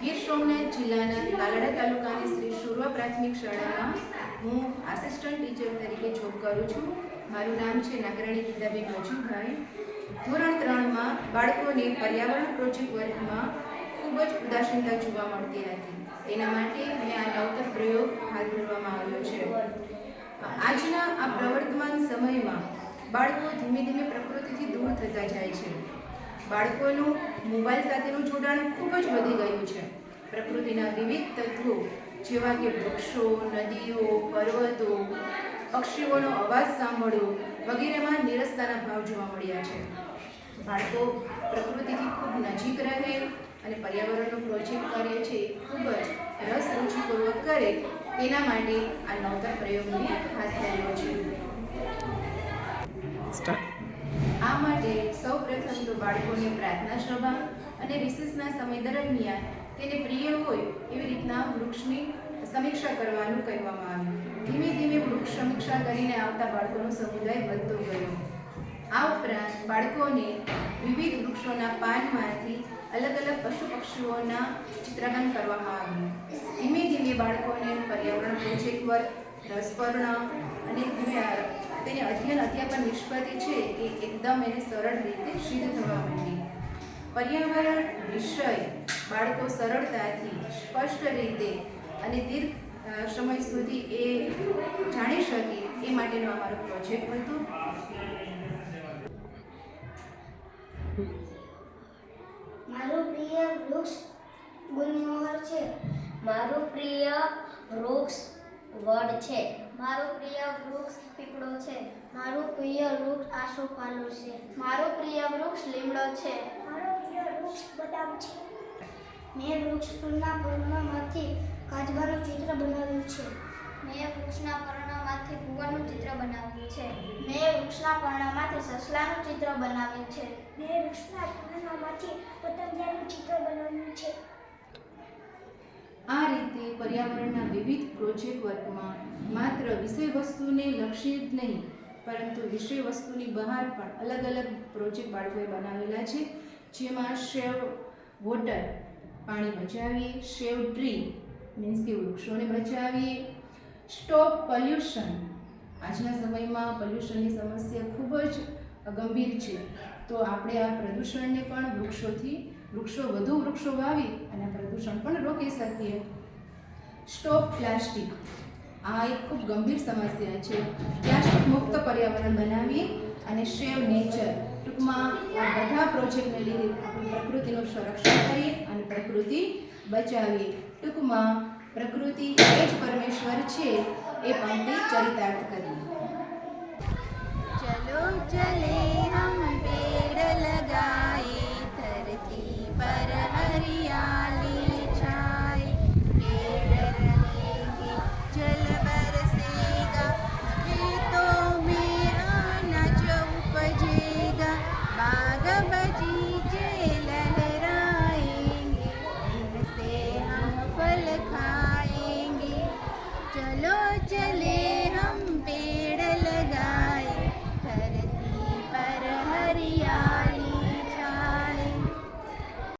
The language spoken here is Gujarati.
ગીર સોમનાથ જિલ્લાના તાલાડા તાલુકાની શ્રી શુરવા પ્રાથમિક શાળામાં હું આસિસ્ટન્ટ ટીચર તરીકે જોબ કરું છું. મારું નામ છે નાગરાણી ગીતાબેન મજુભાઈ. ધોરણ 3માં બાળકોને પર્યાવરણ પ્રોજેક્ટ વર્કમાં ખૂબ જ ઉદાસીનતા જોવા મળતી હતી. તેના માટે મેં આ નવતર પ્રયોગ હાથ ધરવામાં આવ્યો છે. આજના આ પ્રવર્તમાન સમયમાં બાળકો ધીમે ધીમે પ્રકૃતિથી દૂર થતા જાય છે. બાળકોનું મોબાઈલ સાથેનું જોડાણ ખૂબ જ વધી ગયું છે. પ્રકૃતિના વિવિધ તત્વો જેવા કે વૃક્ષો, નદીઓ, પર્વતો, પક્ષીઓનો અવાજ સાંભળવો વગેરેમાં નિરસતાના ભાવ જોવા મળ્યા છે. બાળકો પ્રકૃતિથી ખૂબ નજીક રહે અને પર્યાવરણનું પ્રોજેક્ટ કાર્ય છે ખૂબ જ રસ રુચિપૂર્વક કરે તેના માટે આ નવતર પ્રયોગ મેં હાથ ધર્યો છે. આ માટે સૌપ્રથમ તો બાળકોને પ્રાર્થના સભા અને રિસેસના સમય દરમિયાન તેને પ્રિય હોય એવી રીતના વૃક્ષની સમીક્ષા કરવાનું કહેવામાં આવ્યું. ધીમે ધીમે વૃક્ષ સમીક્ષા કરીને આવતા બાળકોનો સમુદાય વધતો ગયો. આ ઉપરાંત બાળકોને વિવિધ વૃક્ષોના પાનમાંથી અલગ અલગ પશુ પક્ષીઓના ચિત્રાંકન કરવામાં આવ્યું. ધીમે ધીમે બાળકોને પર્યાવરણ પ્રોજેક્ટ વર્ક રસપૂર્ણ અને તેની અધ્યાપન નિષ્પત્તિ છે એ એકદમ એને સરળ રીતે સિદ્ધ થવા માંડી. પર્યાવરણ વિષય બાળકો સરળતાથી સ્પષ્ટ રીતે અને દીર્ઘ સમય સુધી એ જાણી શકે એ માટેનો અમારો પ્રોજેક્ટ હતો. મારું પ્રિય વૃક્ષ ગુલમોહર છે. મારું પ્રિય વૃક્ષ વડ છે. મારું પ્રિય વૃક્ષ પીપળો છે. મારું પ્રિય વૃક્ષ આસોપાલવ છે. મારું પ્રિય વૃક્ષ લીમડો છે. મારું પ્રિય વૃક્ષ બદામ છે. મેં વૃક્ષના પર્ણમાંથી કાચબાનું ચિત્ર બનાવ્યું છે. મેં વૃક્ષના પર્ણમાંથી ભૂવનનું ચિત્ર બનાવ્યું છે. મેં વૃક્ષના પર્ણમાંથી સસલાનું ચિત્ર બનાવ્યું છે. મેં વૃક્ષના પર્ણમાંથી પતંગિયાનું ચિત્ર બનાવ્યું છે. આ રીતે પર્યાવરણના વિવિધ પ્રોજેક્ટ વર્કમાં માત્ર વિષય વસ્તુને લક્ષી જ નહીં પરંતુ વિષય વસ્તુની બહાર પણ અલગ અલગ પ્રોજેક્ટ બાળકોએ બનાવેલા છે. જેમાં સેવ વોટર પાણી બચાવીએ, સેવ ટ્રી મીન્સ કે વૃક્ષોને બચાવીએ, સ્ટોપ પોલ્યુશન આજના સમયમાં પોલ્યુશનની સમસ્યા ખૂબ જ ગંભીર છે તો આપણે આ પ્રદૂષણને પણ વધુ વૃક્ષો વાવી અને પ્રદૂષણ પણ રોકી શકીએ. સ્ટોપ પ્લાસ્ટિક આ એક ખૂબ ગંભીર સમસ્યા છે. પ્લાસ્ટિક મુક્ત પર્યાવરણ બનાવીએ અને સેવ નેચર ટૂંકમાં આ બધા પ્રોજેક્ટને લીધે આપણે પ્રકૃતિનું સંરક્ષણ કરીએ અને પ્રકૃતિ બચાવીએ. ટૂંકમાં પ્રકૃતિ એ જ પરમેશ્વર છે એ પંક્તિ ચરિતાર્થ કરીએ. ચલો ચલે